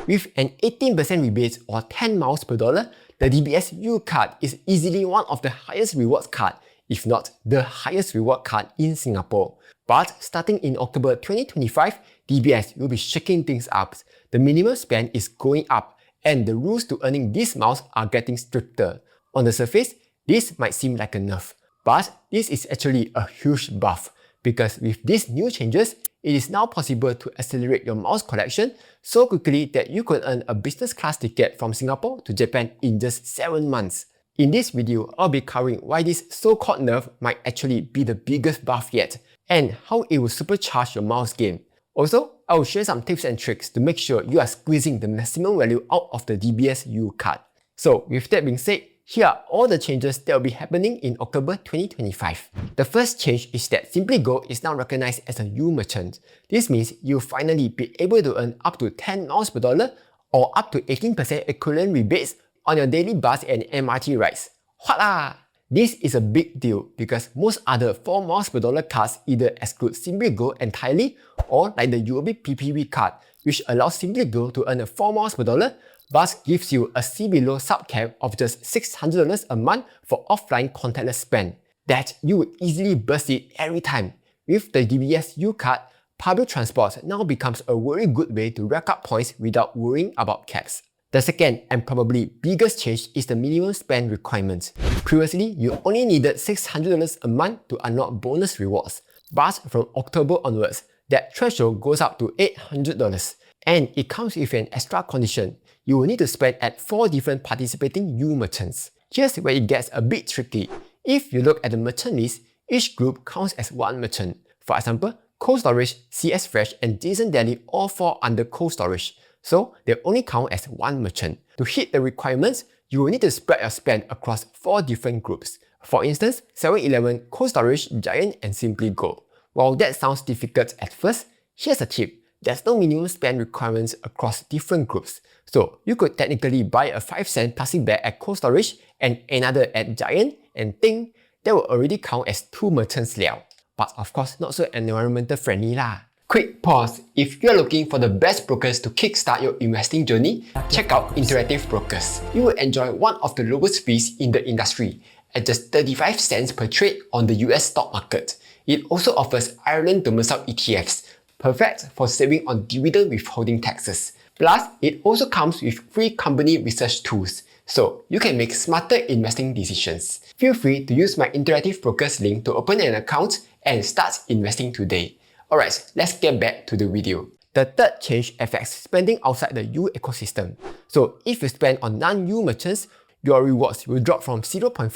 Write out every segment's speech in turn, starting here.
With an 18% rebate or 10 miles per dollar, the DBS U card is easily one of the highest rewards card, if not the highest reward card in Singapore. But starting in October 2025, DBS will be shaking things up. The minimum spend is going up, and the rules to earning these miles are getting stricter. On the surface, this might seem like a nerf, but this is actually a huge buff, because with these new changes, it is now possible to accelerate your miles collection so quickly that you could earn a business class ticket from Singapore to Japan in just 7 months. In this video, I'll be covering why this so-called nerf might actually be the biggest buff yet, and how it will supercharge your miles game. Also, I will share some tips and tricks to make sure you are squeezing the maximum value out of the DBS U card. So with that being said, here are all the changes that will be happening in October 2025. The first change is that Simply Go is now recognized as a U merchant. This means you'll finally be able to earn up to 10 miles per dollar or up to 18% equivalent rebates on your daily bus and MRT rides. Voila! This is a big deal because most other 4 miles per dollar cards either exclude Simply Go entirely, or like the UOB PPV card, which allows Simply Go to earn a 4 miles per dollar but gives you a C below subcap of just $600 a month for offline contactless spend. That you would easily burst it every time. With the DBS U card, public transport now becomes a very good way to rack up points without worrying about caps. The second and probably biggest change is the minimum spend requirement. Previously, you only needed $600 a month to unlock bonus rewards, but from October onwards, that threshold goes up to $800. And it comes with an extra condition. You will need to spend at 4 different participating U merchants. Here's where it gets a bit tricky. If you look at the merchant list, each group counts as one merchant. For example, Cold Storage, CS Fresh, and Jason Deli all fall under Cold Storage, so they only count as one merchant. To hit the requirements, you will need to spread your spend across 4 different groups. For instance, 7-Eleven, Cold Storage, Giant, and Simply Go. While that sounds difficult at first, here's a tip. There's no minimum spend requirements across different groups. So you could technically buy a 5-cent plastic bag at Cold Storage and another at Giant and think that will already count as 2 merchants liao. But of course, not so environmental friendly lah. Quick pause. If you're looking for the best brokers to kickstart your investing journey, check out Interactive Brokers. You will enjoy one of the lowest fees in the industry at just 35 cents per trade on the US stock market. It also offers Ireland domicile ETFs, perfect for saving on dividend withholding taxes. Plus, it also comes with free company research tools, so you can make smarter investing decisions. Feel free to use my Interactive Brokers link to open an account and start investing today. Alright, let's get back to the video. The third change affects spending outside the U ecosystem. So if you spend on non-U merchants, your rewards will drop from 0.5%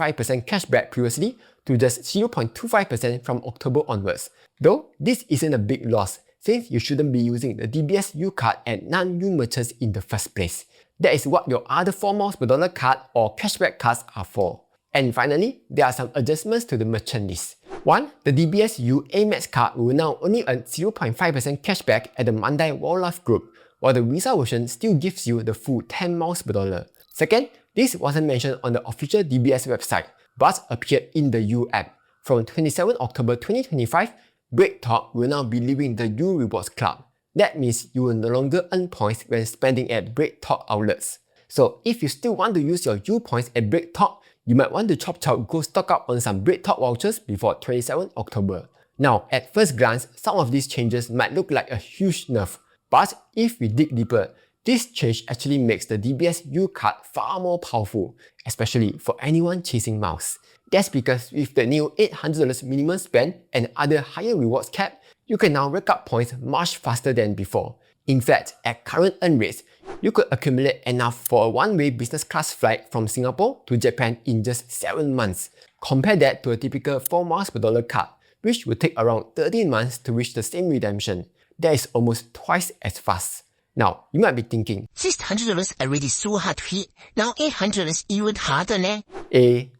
cashback previously to just 0.25% from October onwards. Though this isn't a big loss, since you shouldn't be using the DBS U card at non-U merchants in the first place. That is what your other 4 miles per dollar card or cashback cards are for. And finally, there are some adjustments to the merchant list. 1. The DBS U Amex card will now only earn 0.5% cashback at the Mandai Wildlife Group, while the Visa version still gives you the full 10 miles per dollar. Second, this wasn't mentioned on the official DBS website, but appeared in the U app. From 27 October 2025, BreakTalk will now be leaving the U Rewards Club. That means you will no longer earn points when spending at BreakTalk outlets. So if you still want to use your U points at BreakTalk, you might want to chop go stock up on some BreakTalk vouchers before 27 October. Now, at first glance, some of these changes might look like a huge nerf. But if we dig deeper, this change actually makes the DBS U card far more powerful, especially for anyone chasing miles. That's because with the new $800 minimum spend and other higher rewards cap, you can now rack up points much faster than before. In fact, at current earn rates, you could accumulate enough for a one-way business class flight from Singapore to Japan in just 7 months. Compare that to a typical 4 miles per dollar card, which would take around 13 months to reach the same redemption. That is almost twice as fast. Now, you might be thinking, $600 already so hard to hit, now $800 even harder ne?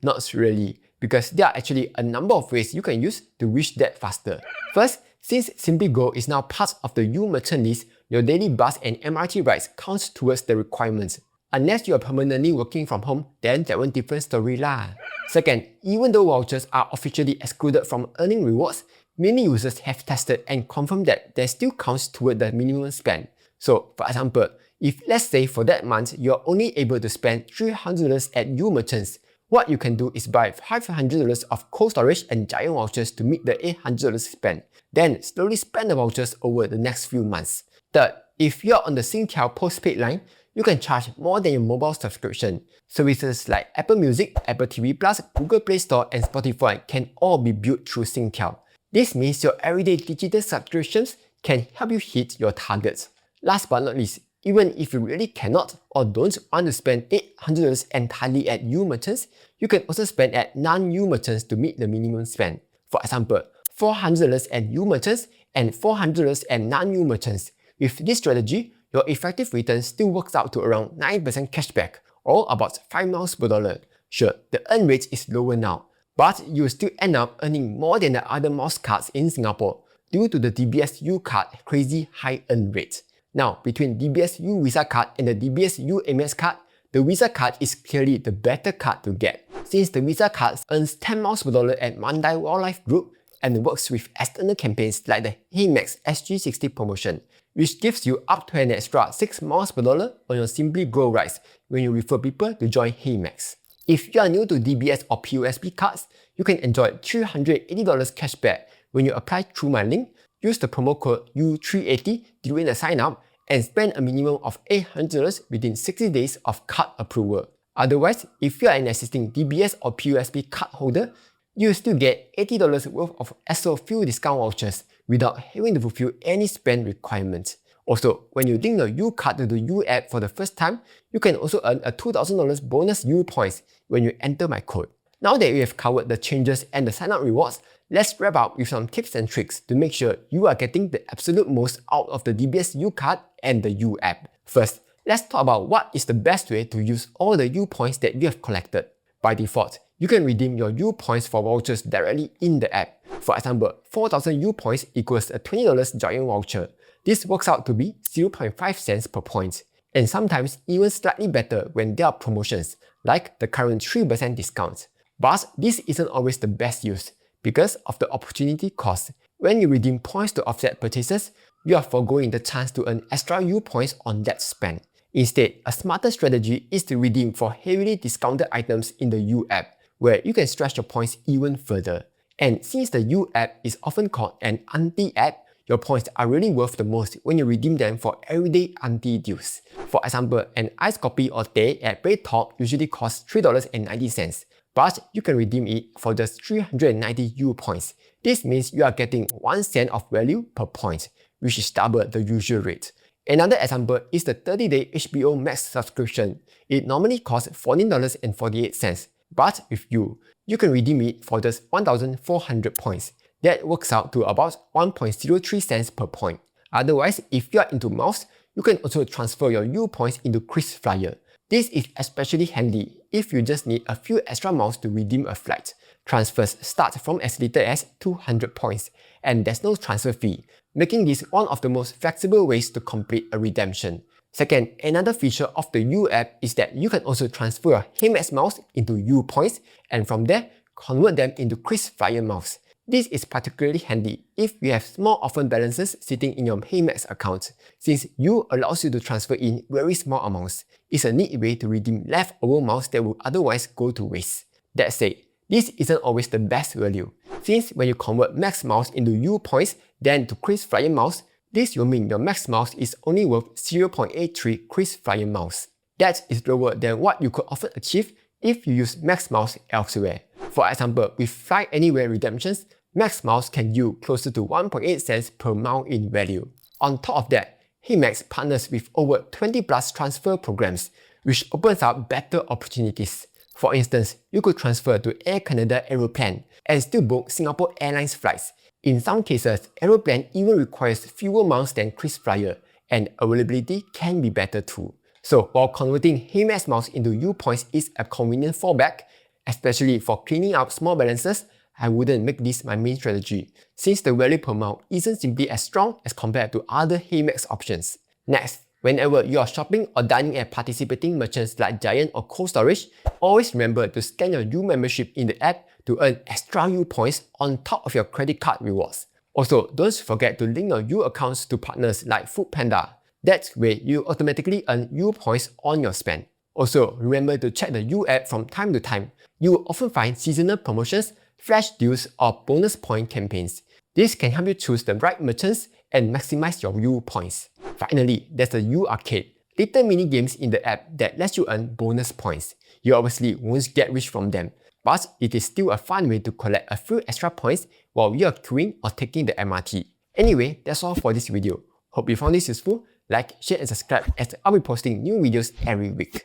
Not really, because there are actually a number of ways you can use to reach that faster. First, since Simply Go is now part of the U merchant list, your daily bus and MRT rides counts towards the requirements. Unless you are permanently working from home, then that one different story lah. Second, even though vouchers are officially excluded from earning rewards, many users have tested and confirmed that they still counts toward the minimum spend. So, for example, If let's say for that month, you're only able to spend $300 at U merchants, what you can do is buy $500 of cold storage and Giant vouchers to meet the $800 spend. Then slowly spend the vouchers over the next few months. Third, if you're on the Singtel postpaid line, you can charge more than your mobile subscription. Services like Apple Music, Apple TV+, Google Play Store, and Spotify can all be built through Singtel. This means your everyday digital subscriptions can help you hit your targets. Last but not least, even if you really cannot or don't want to spend $800 entirely at U merchants, you can also spend at non-U merchants to meet the minimum spend. For example, $400 at U merchants and $400 at non-U merchants. With this strategy, your effective return still works out to around 9% cashback, or about 5 miles per dollar. Sure, the earn rate is lower now, but you will still end up earning more than the other miles cards in Singapore due to the DBS U card crazy high earn rate. Now, between DBS U Visa card and the DBS U Amex card, the Visa card is clearly the better card to get, since the Visa card earns 10 miles per dollar at Mandai Wildlife Group and works with external campaigns like the HeyMax SG60 promotion, which gives you up to an extra 6 miles per dollar on your Simply Grow rides when you refer people to join HeyMax. If you are new to DBS or POSB cards, you can enjoy $380 cashback when you apply through my link, use the promo code U380 during the sign up, and spend a minimum of $800 within 60 days of card approval. Otherwise, if you are an existing DBS or POSB card holder, you will still get $80 worth of Esso fuel discount vouchers without having to fulfill any spend requirements. Also, when you link your U card to the U app for the first time, you can also earn a $2,000 bonus U points when you enter my code. Now that we have covered the changes and the sign-up rewards, let's wrap up with some tips and tricks to make sure you are getting the absolute most out of the DBS U card and the U app. First, let's talk about what is the best way to use all the U points that you have collected. By default, you can redeem your U points for vouchers directly in the app. For example, 4,000 U points equals a $20 Giant voucher. This works out to be 0.5 cents per point, and sometimes even slightly better when there are promotions, like the current 3% discount. But this isn't always the best use, because of the opportunity cost. When you redeem points to offset purchases, you are foregoing the chance to earn extra U points on that spend. Instead, a smarter strategy is to redeem for heavily discounted items in the U app, where you can stretch your points even further. And since the U app is often called an auntie app, your points are really worth the most when you redeem them for everyday auntie deals. For example, an iced coffee or teh at BreadTalk usually costs $3.90, but you can redeem it for just 390 U points. This means you are getting 1 cent of value per point, which is double the usual rate. Another example is the 30-day HBO Max subscription. It normally costs $14.48, but with you can redeem it for just 1,400 points. That works out to about 1.03 cents per point. Otherwise, if you are into miles, you can also transfer your U points into KrisFlyer. This is especially handy if you just need a few extra miles to redeem a flight. Transfers start from as little as 200 points, and there's no transfer fee, making this one of the most flexible ways to complete a redemption. Second, another feature of the U app is that you can also transfer your HeyMax miles into U points, and from there, convert them into KrisFlyer miles. This is particularly handy if you have small orphan balances sitting in your HeyMax account, since U allows you to transfer in very small amounts. It's a neat way to redeem leftover miles that would otherwise go to waste. That said, this isn't always the best value, since when you convert max miles into U points then to KrisFlyer miles, this will mean your max miles is only worth 0.83 KrisFlyer miles. That is lower than what you could often achieve if you use max miles elsewhere. For example, with Fly Anywhere redemptions, max miles can yield closer to 1.8 cents per mile in value. On top of that, HeyMax partners with over 20 plus transfer programs, which opens up better opportunities. For instance, you could transfer to Air Canada Aeroplan and still book Singapore Airlines flights. In some cases, Aeroplan even requires fewer miles than KrisFlyer, and availability can be better too. So while converting HeyMax miles into U points is a convenient fallback, especially for cleaning up small balances, I wouldn't make this my main strategy, since the value per mile isn't simply as strong as compared to other HeyMax options. Next, whenever you are shopping or dining at participating merchants like Giant or Cold Storage, always remember to scan your U membership in the app to earn extra U points on top of your credit card rewards. Also, don't forget to link your U accounts to partners like foodpanda. That way, you automatically earn U points on your spend. Also, remember to check the U app from time to time. You will often find seasonal promotions, flash deals, or bonus point campaigns. This can help you choose the right merchants and maximize your U points. Finally, there's the U Arcade, little mini games in the app that lets you earn bonus points. You obviously won't get rich from them, but it is still a fun way to collect a few extra points while you're queuing or taking the MRT. Anyway, that's all for this video. Hope you found this useful. Like, share and subscribe as I'll be posting new videos every week.